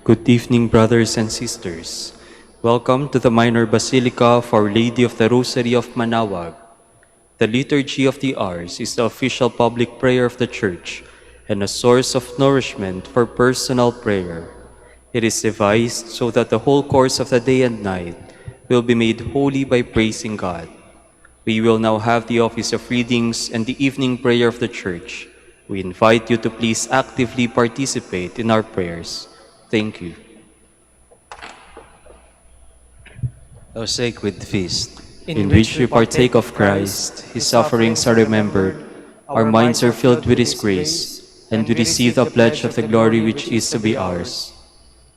Good evening, brothers and sisters. Welcome to the Minor Basilica of Our Lady of the Rosary of Manaoag. The Liturgy of the Hours is the official public prayer of the Church and a source of nourishment for personal prayer. It is devised so that the whole course of the day and night will be made holy by praising God. We will now have the office of readings and the evening prayer of the Church. We invite you to please actively participate in our prayers. Thank you. O sacred feast, in which we partake of Christ, His sufferings are remembered, our minds are filled with His grace, and we receive the pledge of the glory which is to be ours.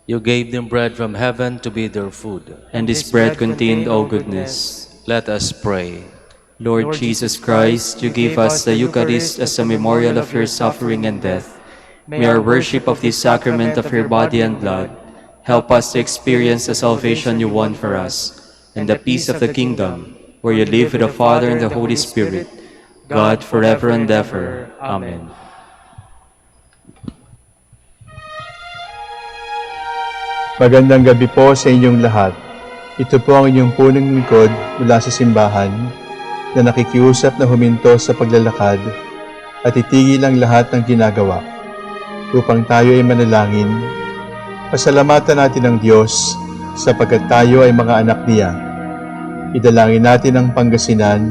you gave them bread from heaven to be their food. And this bread contained all goodness. Let us pray. Lord Jesus Christ, you gave us the Eucharist as a memorial of your suffering and death. May our worship of this sacrament of your body and blood help us to experience the salvation you won for us, and the peace of the kingdom, where you live with the Father and the Holy Spirit, God forever and ever. Amen. Magandang gabi po sa inyong lahat. Ito po ang inyong punong lingkod mula sa simbahan na nakikiusap na huminto sa paglalakad at itigil ang lahat ng ginagawa upang tayo ay manalangin. Pasalamatan natin ang Diyos sapagkat tayo ay mga anak niya. Idalangin natin ang Pangasinan,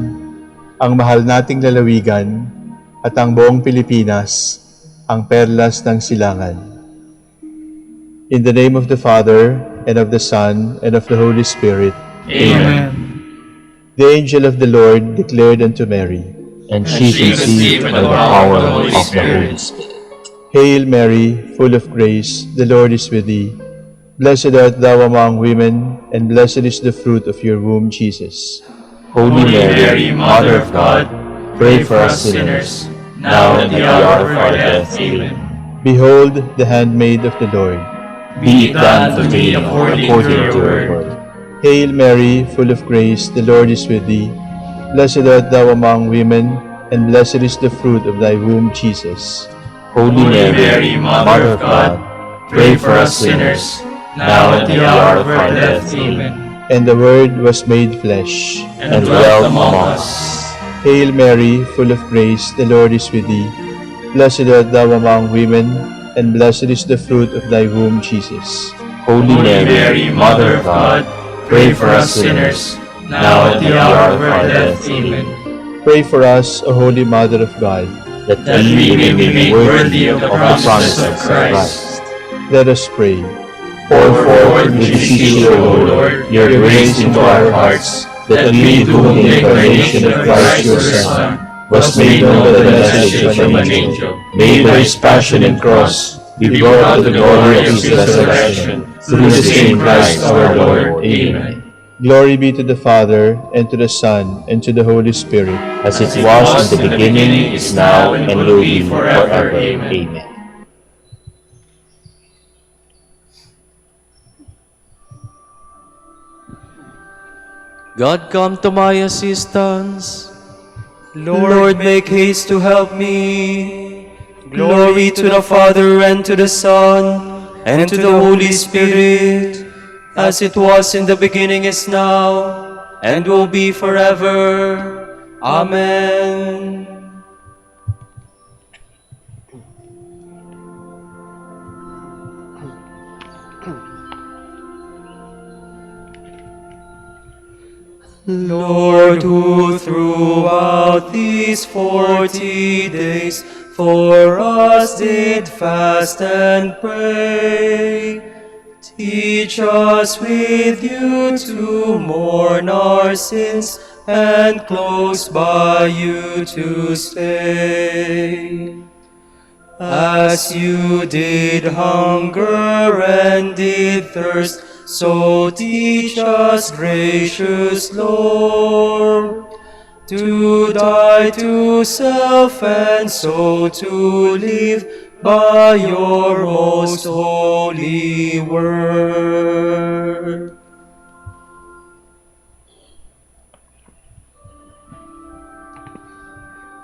ang mahal nating lalawigan, at ang buong Pilipinas, ang perlas ng silangan. In the name of the Father, and of the Son, and of the Holy Spirit. Amen. The angel of the Lord declared unto Mary, And she conceived by the power of the Holy Spirit. Hail Mary, full of grace, the Lord is with thee. Blessed art thou among women, and blessed is the fruit of your womb, Jesus. Holy Mary, Mother of God, pray for us sinners, now and at the hour of our death. Amen. Behold the handmaid of the Lord. Be it done to me according to your word. Hail Mary, full of grace, the Lord is with thee. Blessed art thou among women, and blessed is the fruit of thy womb, Jesus. Holy Mary, Mother of God, pray for us sinners, now and at the hour of our death. Amen. And the Word was made flesh, And dwelt among us. Hail Mary, full of grace, the Lord is with thee. Blessed art thou among women, and blessed is the fruit of thy womb, Jesus. Holy Mary, Mother of God, pray for us sinners, now at the hour of our death. Amen. Pray for us, O Holy Mother of God, That we may be made worthy of the promises of Christ. Let us pray. Pour forward, we beseech you, O Lord, your grace into our hearts, that we, to whom the incarnation of Christ your Son was made known by the message from an angel, may by his passion and cross be brought to the glory of his resurrection, through the same Christ our Lord. Amen. Glory be to the Father, and to the Son, and to the Holy Spirit, As it was in the beginning, is now, and will be forever. Amen. God, come to my assistance. Lord, make haste to help me. Glory to the Father, and to the Son, and to the Holy Spirit, as it was in the beginning, is now, and will be forever. Amen. Lord, who throughout these 40 days for us did fast and pray, teach us with you to mourn our sins and close by you to stay. As you did hunger and did thirst, so teach us, gracious Lord, to die to self and so to live by your most holy word.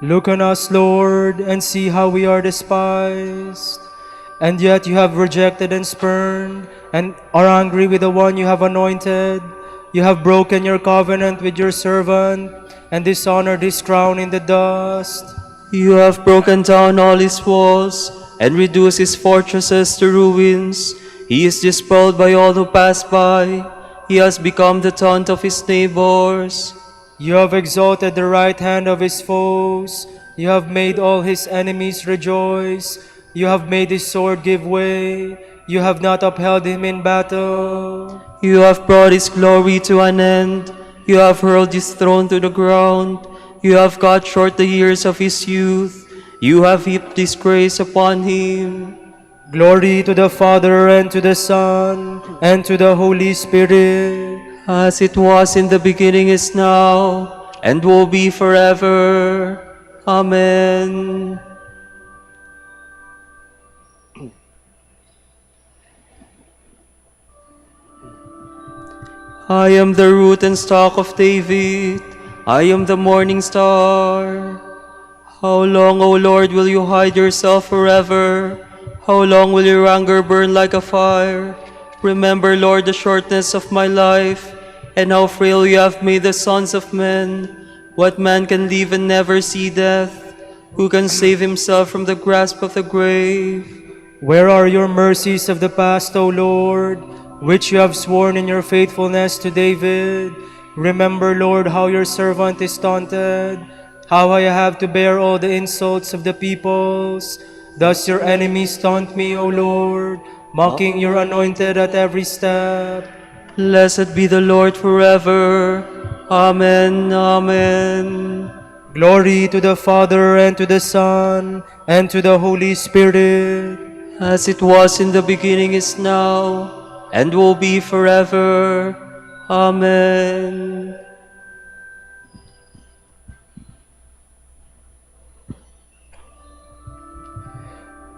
Look on us, Lord, and see how we are despised, and yet you have rejected and spurned and are angry with the one you have anointed. You have broken your covenant with your servant, and dishonored his crown in the dust. You have broken down all his walls, and reduced his fortresses to ruins. He is despoiled by all who pass by. He has become the taunt of his neighbors. You have exalted the right hand of his foes. You have made all his enemies rejoice. You have made his sword give way. You have not upheld him in battle. You have brought his glory to an end. You have hurled his throne to the ground. You have cut short the years of his youth. You have heaped disgrace upon him. Glory to the Father, and to the Son, and to the Holy Spirit. As it was in the beginning, is now, and will be forever. Amen. I am the root and stock of David. I am the morning star. How long, O Lord, will you hide yourself forever? How long will your anger burn like a fire? Remember, Lord, the shortness of my life, and how frail you have made the sons of men. What man can live and never see death? Who can save himself from the grasp of the grave? Where are your mercies of the past, O Lord, which you have sworn in your faithfulness to David? Remember, Lord, how your servant is taunted, how I have to bear all the insults of the peoples. Thus your enemies taunt me, O Lord, mocking your anointed at every step. Blessed be the Lord forever. Amen, amen. Glory to the Father, and to the Son, and to the Holy Spirit. As it was in the beginning, is now, and will be forever. Amen.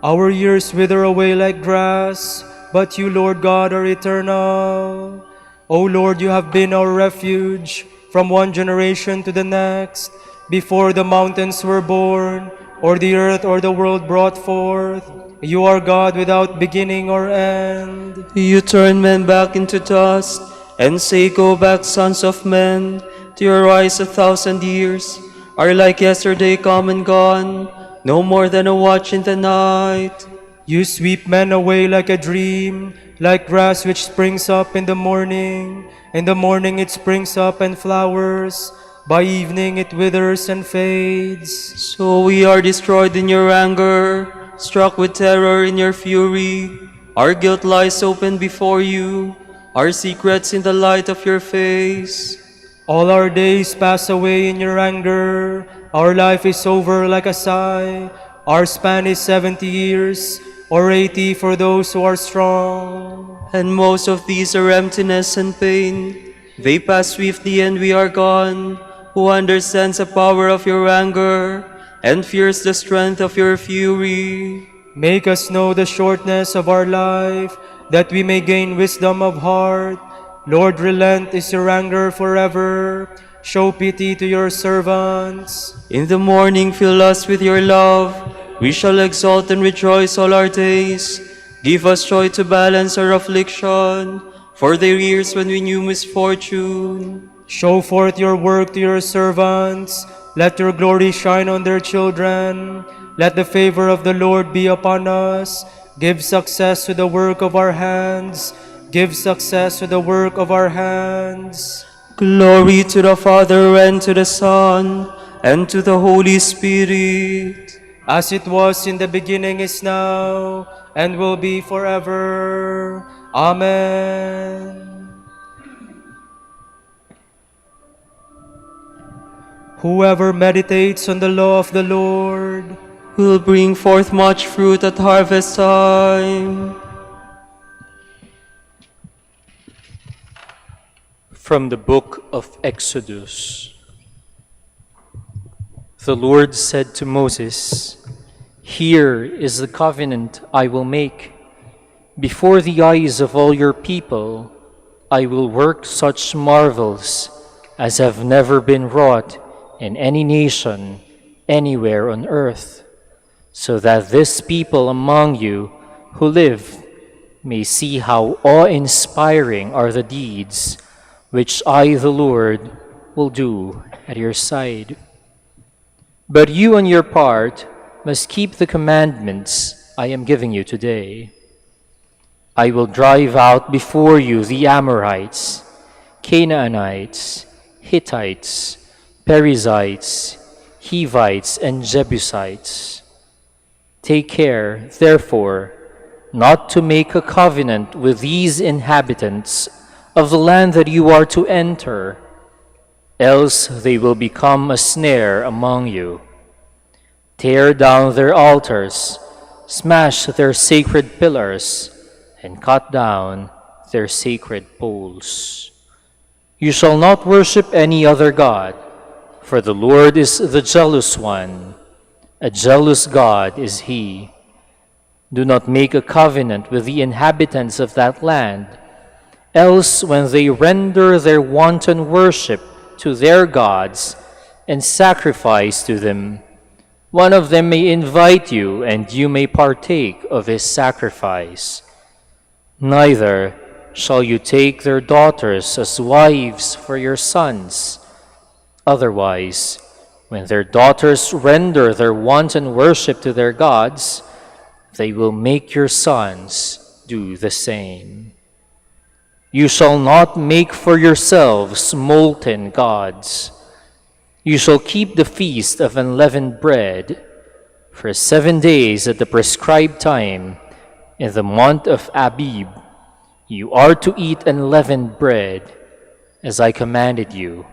Our years wither away like grass, but you, Lord God, are eternal. O Lord, you have been our refuge from one generation to the next, before the mountains were born, or the earth or the world brought forth. You are God without beginning or end. You turn men back into dust, and say, Go back, sons of men, to your eyes 1,000 years are like yesterday come and gone, no more than a watch in the night. You sweep men away like a dream, like grass which springs up in the morning. In the morning it springs up and flowers, by evening it withers and fades. So we are destroyed in your anger, struck with terror in your fury. Our guilt lies open before you, our secrets in the light of your face. All our days pass away in your anger. Our life is over like a sigh. Our span is 70 years, or 80 for those who are strong. And most of these are emptiness and pain. They pass swiftly and we are gone. Who understands the power of your anger and fears the strength of your fury? Make us know the shortness of our life, that we may gain wisdom of heart. Lord, relent, is your anger forever. Show pity to your servants. In the morning fill us with your love. We shall exult and rejoice all our days. Give us joy to balance our affliction, for there are years when we knew misfortune. Show forth your work to your servants. Let your glory shine on their children. Let the favor of the Lord be upon us. Give success to the work of our hands. Give success to the work of our hands. Glory to the Father, and to the Son, and to the Holy Spirit. As it was in the beginning, is now, and will be forever. Amen. Whoever meditates on the law of the Lord will bring forth much fruit at harvest time. From the book of Exodus. The Lord said to Moses, "Here is the covenant I will make. Before the eyes of all your people, I will work such marvels as have never been wrought in any nation anywhere on earth, so that this people among you who live may see how awe-inspiring are the deeds which I, the Lord, will do at your side. But you on your part must keep the commandments I am giving you today. I will drive out before you the Amorites, Canaanites, Hittites, Perizzites, Hivites, and Jebusites. Take care, therefore, not to make a covenant with these inhabitants of the land that you are to enter, else they will become a snare among you. Tear down their altars, smash their sacred pillars, and cut down their sacred poles. You shall not worship any other god, for the Lord is the jealous one. A jealous God is he. Do not make a covenant with the inhabitants of that land, else when they render their wanton worship to their gods and sacrifice to them, one of them may invite you, and you may partake of his sacrifice. Neither shall you take their daughters as wives for your sons. Otherwise, when their daughters render their wanton worship to their gods, they will make your sons do the same. You shall not make for yourselves molten gods. You shall keep the feast of unleavened bread for 7 days at the prescribed time in the month of Abib. You are to eat unleavened bread as I commanded you.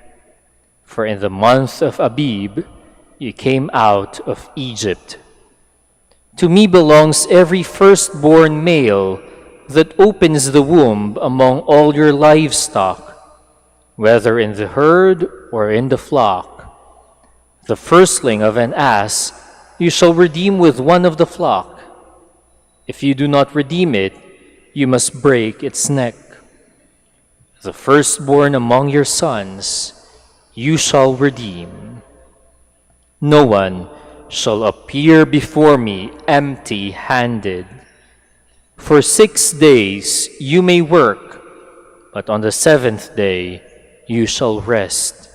For in the month of Abib you came out of Egypt. To me belongs every firstborn male that opens the womb among all your livestock, whether in the herd or in the flock. The firstling of an ass you shall redeem with one of the flock. If you do not redeem it, you must break its neck. The firstborn among your sons you shall redeem. No one shall appear before me empty-handed. For 6 days you may work, but on the 7th day you shall rest.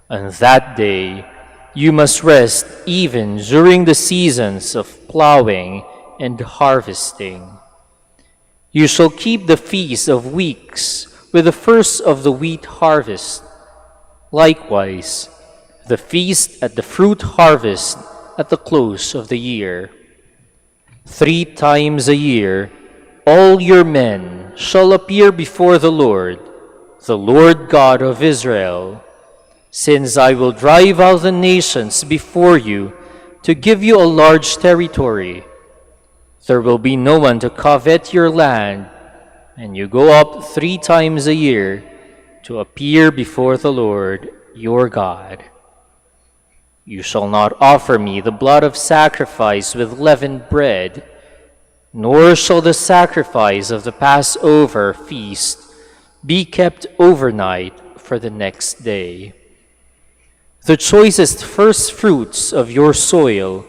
On that day you must rest even during the seasons of plowing and harvesting. You shall keep the feast of weeks with the first of the wheat harvest. Likewise, the feast at the fruit harvest at the close of the year. 3 times a year, all your men shall appear before the Lord God of Israel, since I will drive out the nations before you to give you a large territory. There will be no one to covet your land, and you go up 3 times a year to appear before the Lord your God. You shall not offer me the blood of sacrifice with leavened bread, nor shall the sacrifice of the Passover feast be kept overnight for the next day. The choicest first fruits of your soil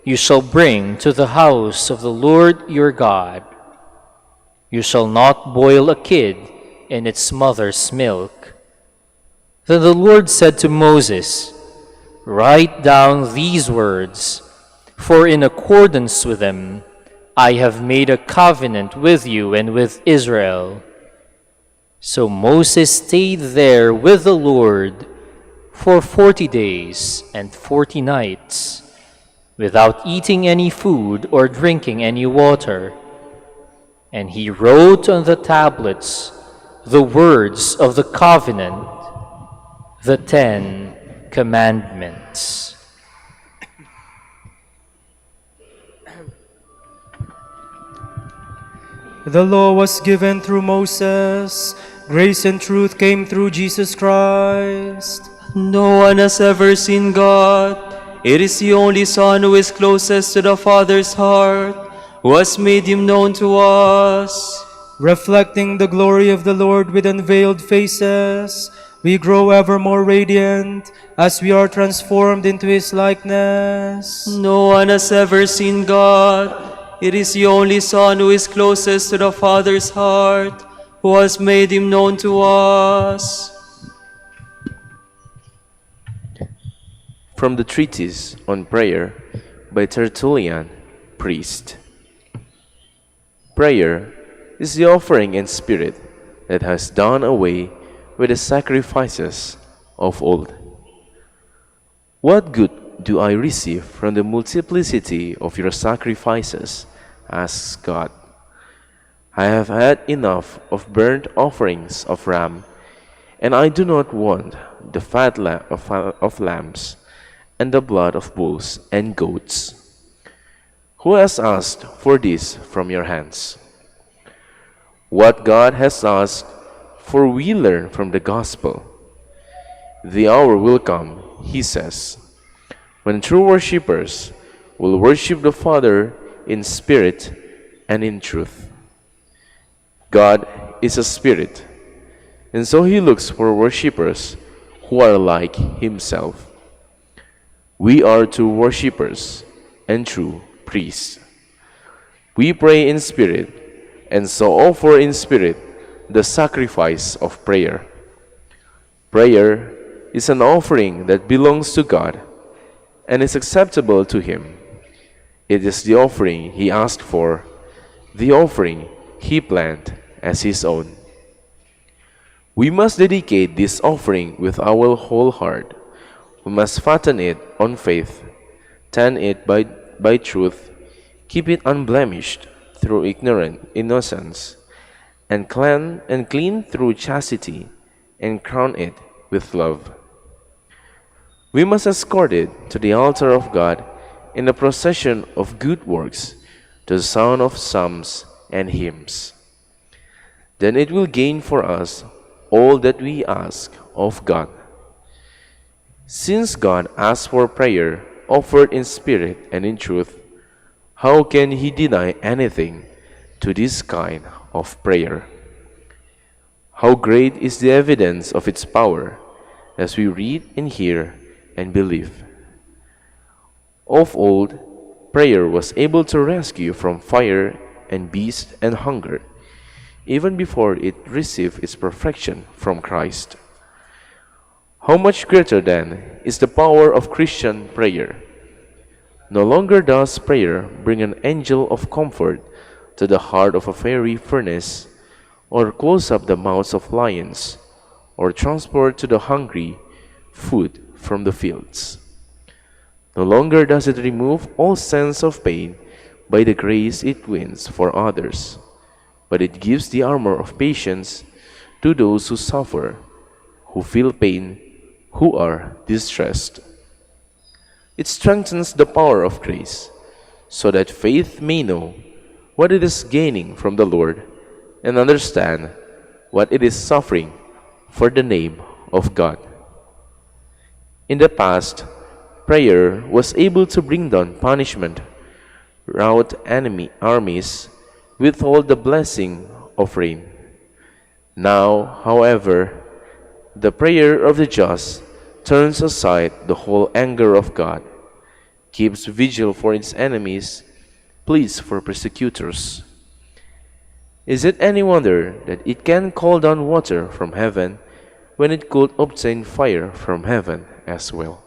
you shall bring to the house of the Lord your God. You shall not boil a kid in its mother's milk. Then the Lord said to Moses, "Write down these words, for in accordance with them I have made a covenant with you and with Israel." So Moses stayed there with the Lord for 40 days and 40 nights, without eating any food or drinking any water. And he wrote on the tablets the words of the covenant, the 10 Commandments. The law was given through Moses. Grace and truth came through Jesus Christ. No one has ever seen God. It is the only Son who is closest to the Father's heart, who has made him known to us. Reflecting the glory of the Lord with unveiled faces, we grow ever more radiant as we are transformed into his likeness. No one has ever seen God. It is the only Son who is closest to the Father's heart, who has made him known to us. From the Treatise on Prayer by Tertullian, priest. Prayer is the offering in spirit that has done away with the sacrifices of old. What good do I receive from the multiplicity of your sacrifices? Asks God. I have had enough of burnt offerings of ram, and I do not want the fat of lambs and the blood of bulls and goats. Who has asked for this from your hands? What God has asked, for we learn from the gospel. The hour will come, he says, when true worshippers will worship the Father in spirit and in truth. God is a spirit, and so he looks for worshippers who are like himself. We are true worshippers and true priests. We pray in spirit, and so offer in spirit the sacrifice of prayer. Prayer is an offering that belongs to God and is acceptable to him. It is the offering he asked for, the offering he planned as his own. We must dedicate this offering with our whole heart. We must fatten it on faith, tend it by truth, keep it unblemished through innocence, and clean through chastity, and crown it with love. We must escort it to the altar of God in a procession of good works, to the sound of psalms and hymns. Then it will gain for us all that we ask of God. Since God asks for prayer offered in spirit and in truth, how can he deny anything to this kind of prayer? How great is the evidence of its power as we read and hear and believe. Of old, prayer was able to rescue from fire and beast and hunger, even before it received its perfection from Christ. How much greater, then, is the power of Christian prayer? No longer does prayer bring an angel of comfort to the heart of a fiery furnace, or close up the mouths of lions, or transport to the hungry food from the fields. No longer does it remove all sense of pain by the grace it wins for others, but it gives the armor of patience to those who suffer, who feel pain, who are distressed. It strengthens the power of grace, so that faith may know what it is gaining from the Lord and understand what it is suffering for the name of God. In the past, prayer was able to bring down punishment, rout enemy armies, withhold the blessing of rain. Now, however, the prayer of the just turns aside the whole anger of God, keeps vigil for its enemies, pleads for persecutors. Is it any wonder that it can call down water from heaven when it could obtain fire from heaven as well?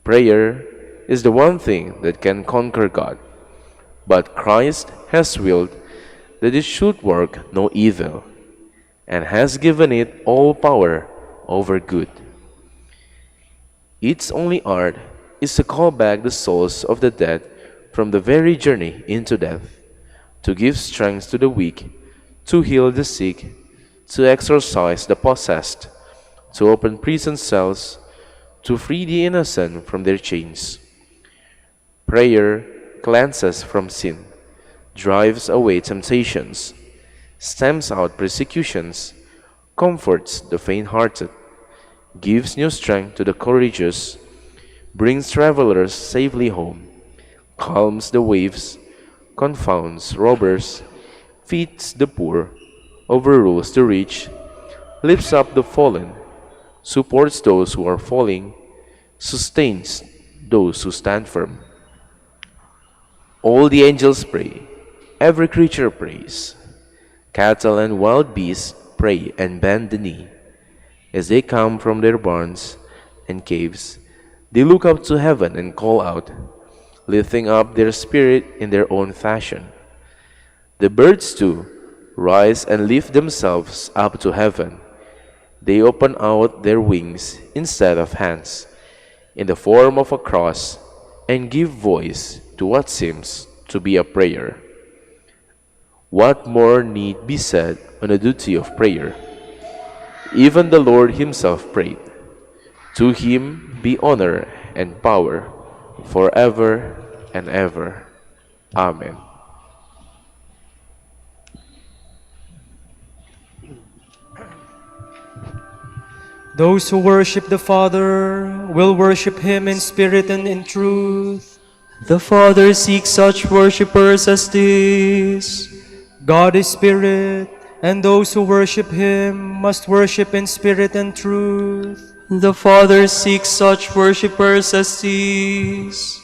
Prayer is the one thing that can conquer God, but Christ has willed that it should work no evil, and has given it all power over good. Its only art is to call back the souls of the dead from the very journey into death, to give strength to the weak, to heal the sick, to exorcise the possessed, to open prison cells, to free the innocent from their chains. Prayer cleanses from sin, drives away temptations, stamps out persecutions, comforts the faint-hearted, gives new strength to the courageous, brings travelers safely home, calms the waves, confounds robbers, feeds the poor, overrules the rich, lifts up the fallen, supports those who are falling, sustains those who stand firm. All the angels pray, every creature prays. Cattle and wild beasts pray and bend the knee. As they come from their barns and caves, they look up to heaven and call out, lifting up their spirit in their own fashion. The birds too rise and lift themselves up to heaven. They open out their wings instead of hands, in the form of a cross, and give voice to what seems to be a prayer. What more need be said on the duty of prayer? Even the Lord himself prayed. To him be honor and power forever and ever. Amen. Those who worship the Father will worship him in spirit and in truth. The Father seeks such worshippers as these. God is spirit, and those who worship him must worship in spirit and truth. The Father seeks such worshippers as these.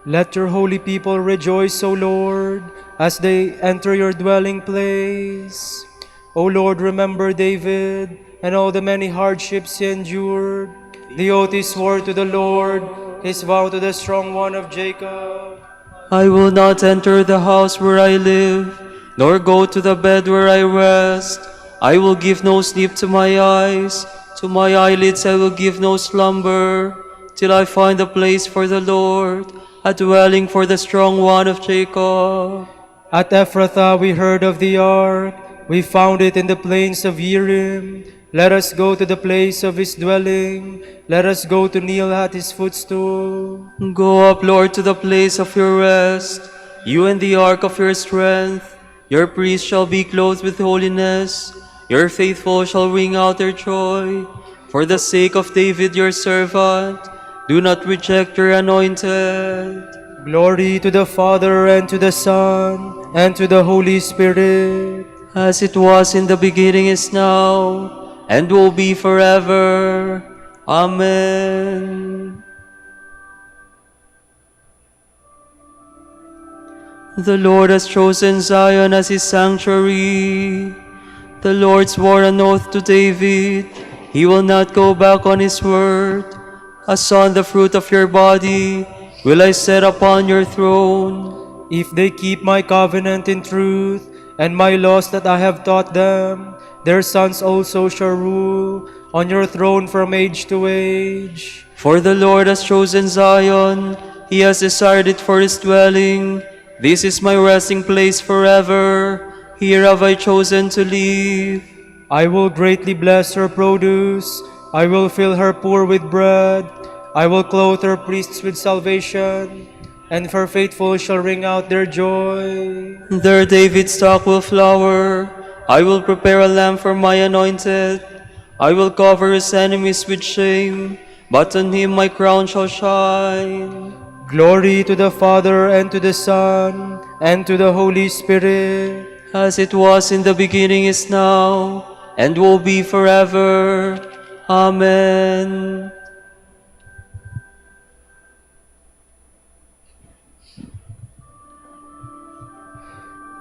Let your holy people rejoice, O Lord, as they enter your dwelling place. O Lord, remember David and all the many hardships he endured, the oath he swore to the Lord, his vow to the strong one of Jacob. I will not enter the house where I live, nor go to the bed where I rest. I will give no sleep to my eyes, to my eyelids I will give no slumber, till I find a place for the Lord, a dwelling for the strong one of Jacob. At Ephrathah we heard of the ark, we found it in the plains of Yerim. Let us go to the place of his dwelling, let us go to kneel at his footstool. Go up, Lord, to the place of your rest, you and the ark of your strength. Your priests shall be clothed with holiness, your faithful shall ring out their joy. For the sake of David your servant, do not reject your anointed. Glory to the Father, and to the Son, and to the Holy Spirit. As it was in the beginning, is now, and will be forever. Amen. The Lord has chosen Zion as his sanctuary. The Lord swore an oath to David. He will not go back on his word. A son, the fruit of your body, will I set upon your throne. If they keep my covenant in truth, and my laws that I have taught them, their sons also shall rule on your throne from age to age. For the Lord has chosen Zion, he has desired it for his dwelling. This is my resting place forever. Here have I chosen to live. I will greatly bless her produce. I will fill her poor with bread. I will clothe her priests with salvation, and her faithful shall ring out their joy. There David's stock will flower. I will prepare a lamp for my anointed. I will cover his enemies with shame, but on him my crown shall shine. Glory to the Father, and to the Son, and to the Holy Spirit. As it was in the beginning, is now, and will be forever. Amen.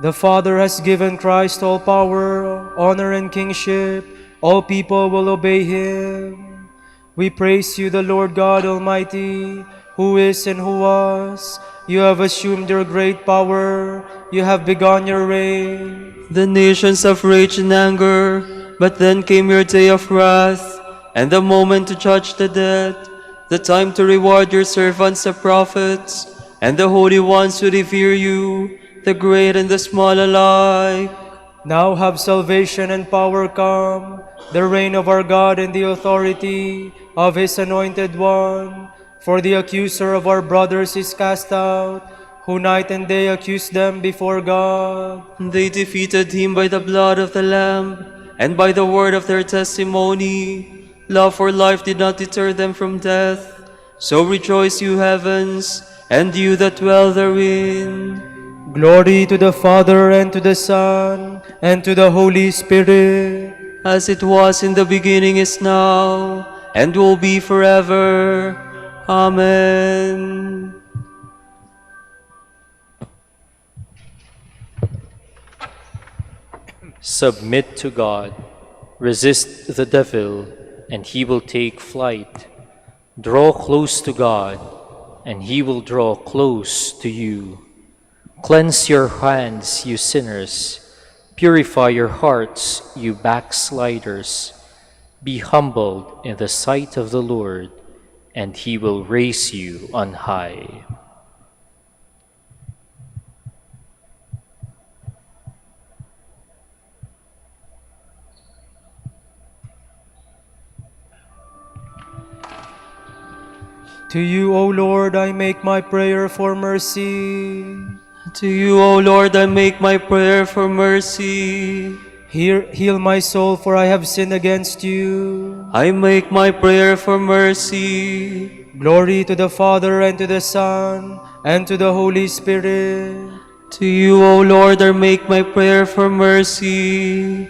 The Father has given Christ all power, honor, and kingship. All people will obey him. We praise you, the Lord God Almighty, who is and who was. You have assumed your great power. You have begun your reign. The nations have raged in anger, but then came your day of wrath, and the moment to judge the dead, the time to reward your servants the prophets, and the holy ones who revere you, the great and the small alike. Now have salvation and power come, the reign of our God and the authority of his anointed one. For the accuser of our brothers is cast out, who night and day accuse them before God. They defeated him by the blood of the Lamb, and by the word of their testimony. Love for life did not deter them from death. So rejoice, you heavens, and you that dwell therein. Glory to the Father, and to the Son, and to the Holy Spirit. As it was in the beginning, is now, and will be forever. Amen. Submit to God. Resist the devil, and he will take flight. Draw close to God, and he will draw close to you. Cleanse your hands, you sinners. Purify your hearts, you backsliders. Be humbled in the sight of the Lord, and he will raise you on high. To you, O Lord, I make my prayer for mercy. To you, O Lord, I make my prayer for mercy. Heal my soul, for I have sinned against you. I make my prayer for mercy. Glory to the Father, and to the Son, and to the Holy Spirit. To you, O Lord, I make my prayer for mercy.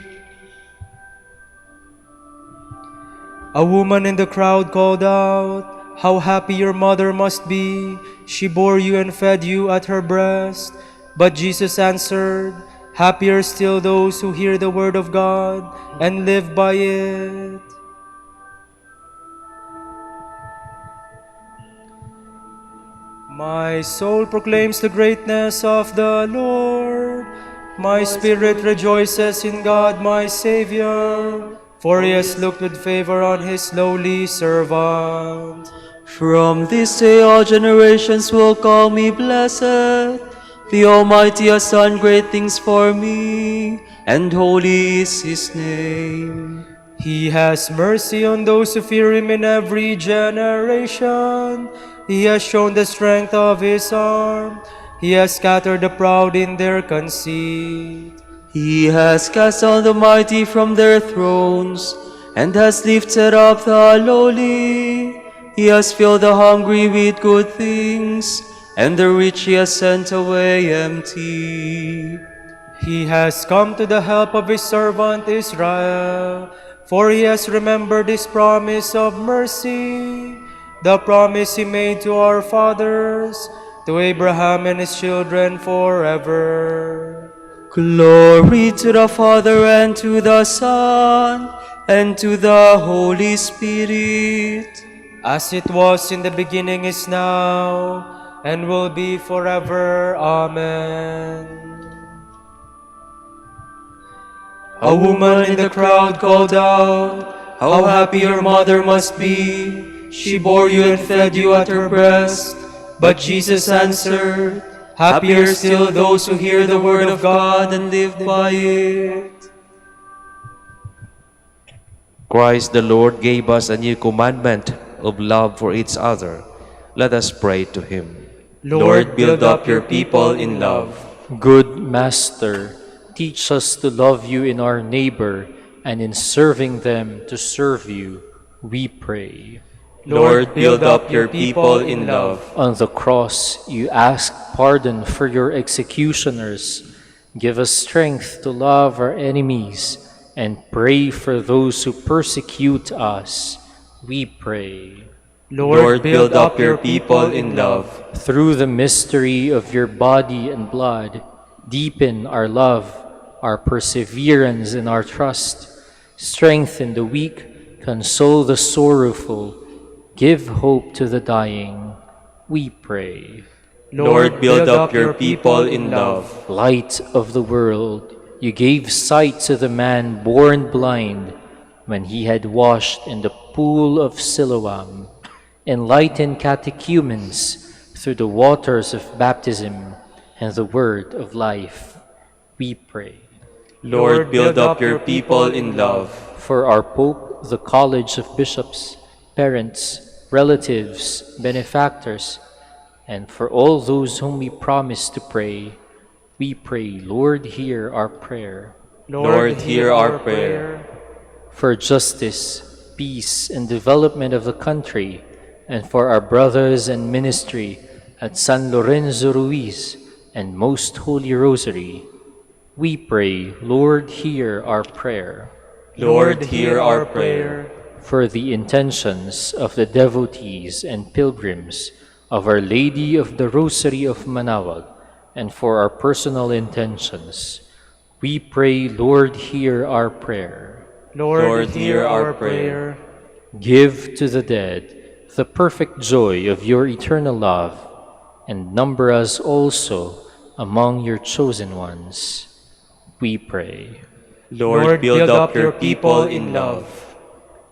A woman in the crowd called out, "How happy your mother must be! She bore you and fed you at her breast." But Jesus answered, "Happy are still those who hear the word of God and live by it." My soul proclaims the greatness of the Lord. My spirit rejoices in God my Savior, for he has looked with favor on his lowly servant. From this day all generations will call me blessed. The Almighty has done great things for me, and holy is his name. He has mercy on those who fear him in every generation. He has shown the strength of his arm. He has scattered the proud in their conceit. He has cast down the mighty from their thrones, and has lifted up the lowly. He has filled the hungry with good things, and the rich he has sent away empty. He has come to the help of his servant Israel, for he has remembered his promise of mercy, the promise he made to our fathers, to Abraham and his children forever. Glory to the Father, and to the Son, and to the Holy Spirit. As it was in the beginning, is now, and will be forever. Amen. A woman in the crowd called out, "How happy your mother must be! She bore you and fed you at her breast." But Jesus answered, "Happy are still those who hear the word of God and live by it." Christ the Lord gave us a new commandment of love for each other. Let us pray to him. Lord, build up your people in love. Good Master, teach us to love you in our neighbor, and in serving them to serve you, we pray. Lord, build up your people in love. On the cross, you asked pardon for your executioners. Give us strength to love our enemies and pray for those who persecute us, we pray. Lord, build up your people in love. Through the mystery of your body and blood, deepen our love, our perseverance, and our trust. Strengthen the weak, console the sorrowful, give hope to the dying, we pray. Lord, build up your people in love. Light of the world, you gave sight to the man born blind when he had washed in the pool of Siloam. Enlighten catechumens through the waters of baptism and the word of life, we pray. Lord, build up your people in love. For our Pope, the College of Bishops, parents, relatives, benefactors, and for all those whom we promise to pray, we pray, Lord, hear our prayer. Lord, hear our prayer. For justice, peace, and development of the country, and for our brothers and ministry at San Lorenzo Ruiz and Most Holy Rosary, we pray, Lord, hear our prayer. Lord, hear our prayer. For the intentions of the devotees and pilgrims of Our Lady of the Rosary of Manaoag, and for our personal intentions, we pray, Lord, hear our prayer. Lord, hear our prayer. Give to the dead the perfect joy of your eternal love, and number us also among your chosen ones, we pray. Lord, build up your people in love.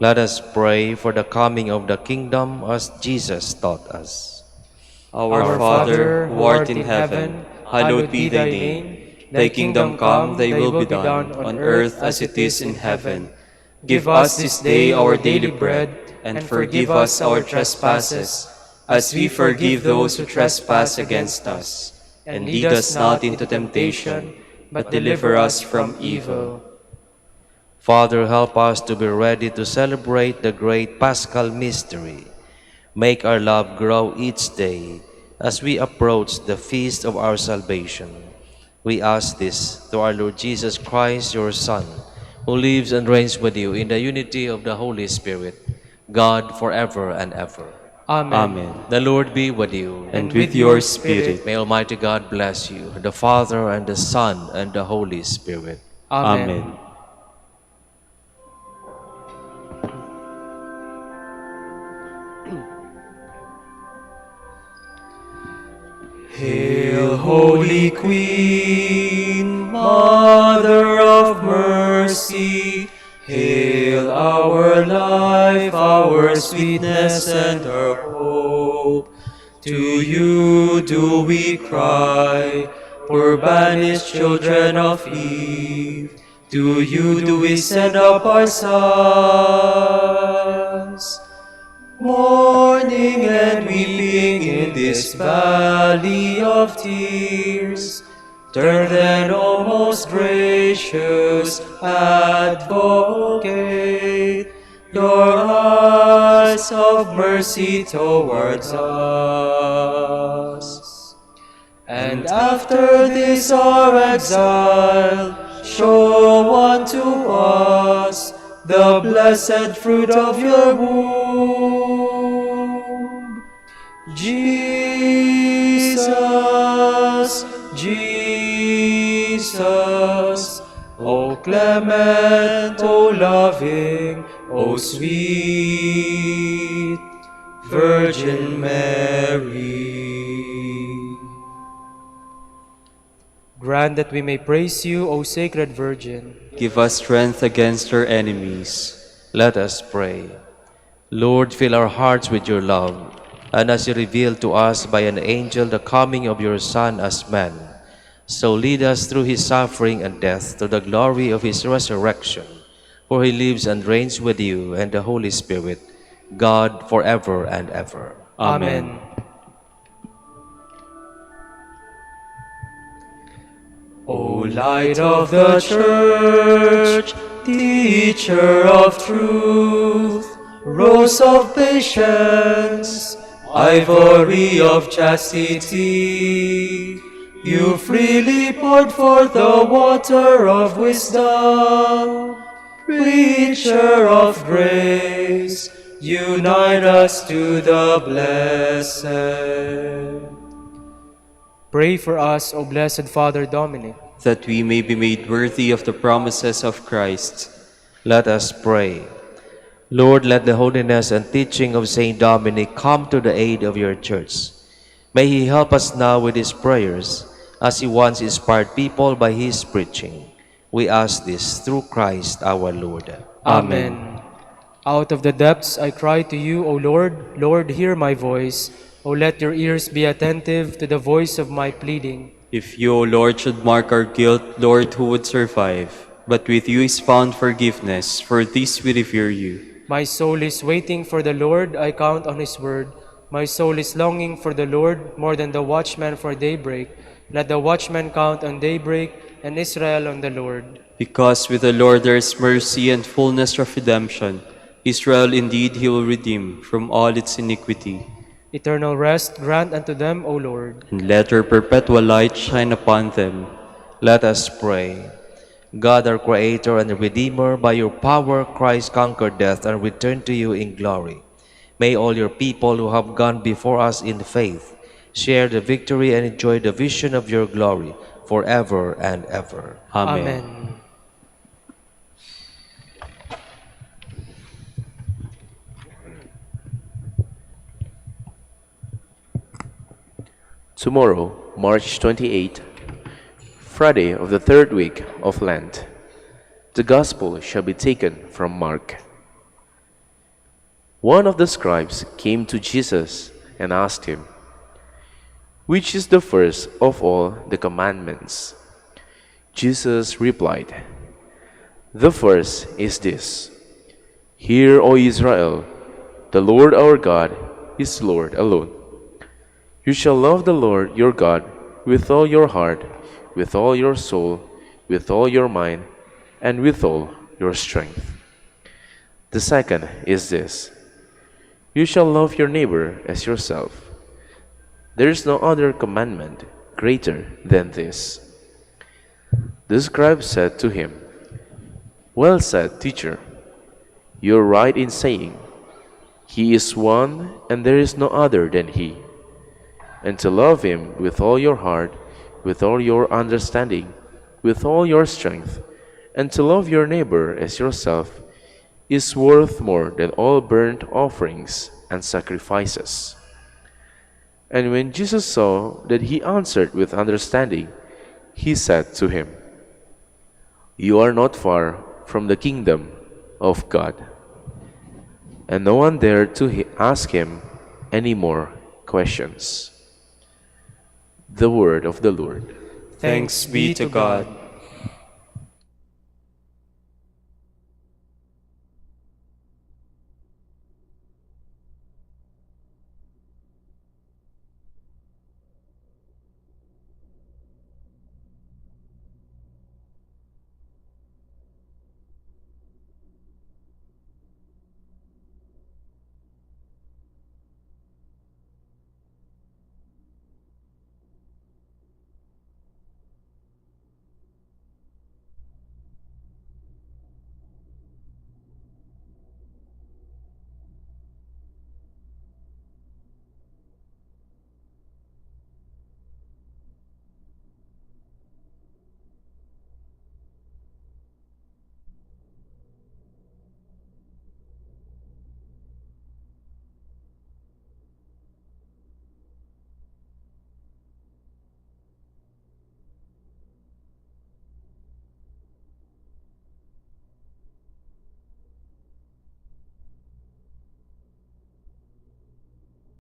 Let us pray for the coming of the kingdom as Jesus taught us. Our Father, who art in heaven, hallowed be thy name. Thy kingdom come, thy will be done, on earth as it is in heaven. Give us this day our daily bread, and forgive us our trespasses, as we forgive those who trespass against us. And lead us not into temptation, but deliver us from evil. Father, help us to be ready to celebrate the great Paschal mystery. Make our love grow each day as we approach the feast of our salvation. We ask this through our Lord Jesus Christ, your Son, who lives and reigns with you in the unity of the Holy Spirit, God forever and ever. Amen. Amen. The Lord be with you. And with your spirit. May Almighty God bless you, the Father and the Son and the Holy Spirit. Amen. Hail, Holy Queen, Mother of Mercy. Hail our life, our sweetness, and our hope. To you do we cry, poor banished children of Eve. To you do we send up our sighs. Mourning and weeping in this valley of tears. Turn then, O most gracious Advocate, your eyes of mercy towards us. And after this our exile, show unto us the blessed fruit of your womb. Jesus, Jesus, O clement, O loving, O sweet Virgin Mary. Grant that we may praise you, O Sacred Virgin. Give us strength against our enemies. Let us pray. Lord, fill our hearts with your love, and as you revealed to us by an angel the coming of your Son as man, so lead us through his suffering and death to the glory of his resurrection. For he lives and reigns with you and the Holy Spirit, God forever and ever. Amen. O light of the Church, teacher of truth, rose of patience, ivory of chastity, you freely poured forth the water of wisdom. Preacher of grace, unite us to the blessed. Pray for us, O blessed Father Dominic, that we may be made worthy of the promises of Christ. Let us pray. Lord, let the holiness and teaching of Saint Dominic come to the aid of your church. May he help us now with his prayers, as he once inspired people by his preaching. We ask this through Christ our Lord. Amen. Out of the depths I cry to you, O Lord. Lord, hear my voice. O let your ears be attentive to the voice of my pleading. If you, O Lord, should mark our guilt, Lord, who would survive? But with you is found forgiveness, for this we revere you. My soul is waiting for the Lord, I count on his word. My soul is longing for the Lord more than the watchman for daybreak. Let the watchman count on daybreak, and Israel on the Lord. Because with the Lord there is mercy and fullness of redemption. Israel indeed he will redeem from all its iniquity. Eternal rest grant unto them, O Lord. And let your perpetual light shine upon them. Let us pray. God, our Creator and Redeemer, by your power Christ conquered death and returned to you in glory. May all your people who have gone before us in faith share the victory and enjoy the vision of your glory forever and ever. Amen. Amen. Tomorrow, March 28, Friday of the third week of Lent, the Gospel shall be taken from Mark. One of the scribes came to Jesus and asked him, "Which is the first of all the commandments?" Jesus replied, "The first is this: Hear, O Israel, the Lord our God is Lord alone. You shall love the Lord your God with all your heart, with all your soul, with all your mind, and with all your strength. The second is this: You shall love your neighbor as yourself. There is no other commandment greater than this." The scribe said to him, "Well said, teacher. You are right in saying, He is one, and there is no other than He. And to love Him with all your heart, with all your understanding, with all your strength, and to love your neighbor as yourself is worth more than all burnt offerings and sacrifices. And when Jesus saw that he answered with understanding, he said to him, "You are not far from the kingdom of God." And no one dared to ask him any more questions. The word of the Lord. Thanks be to God.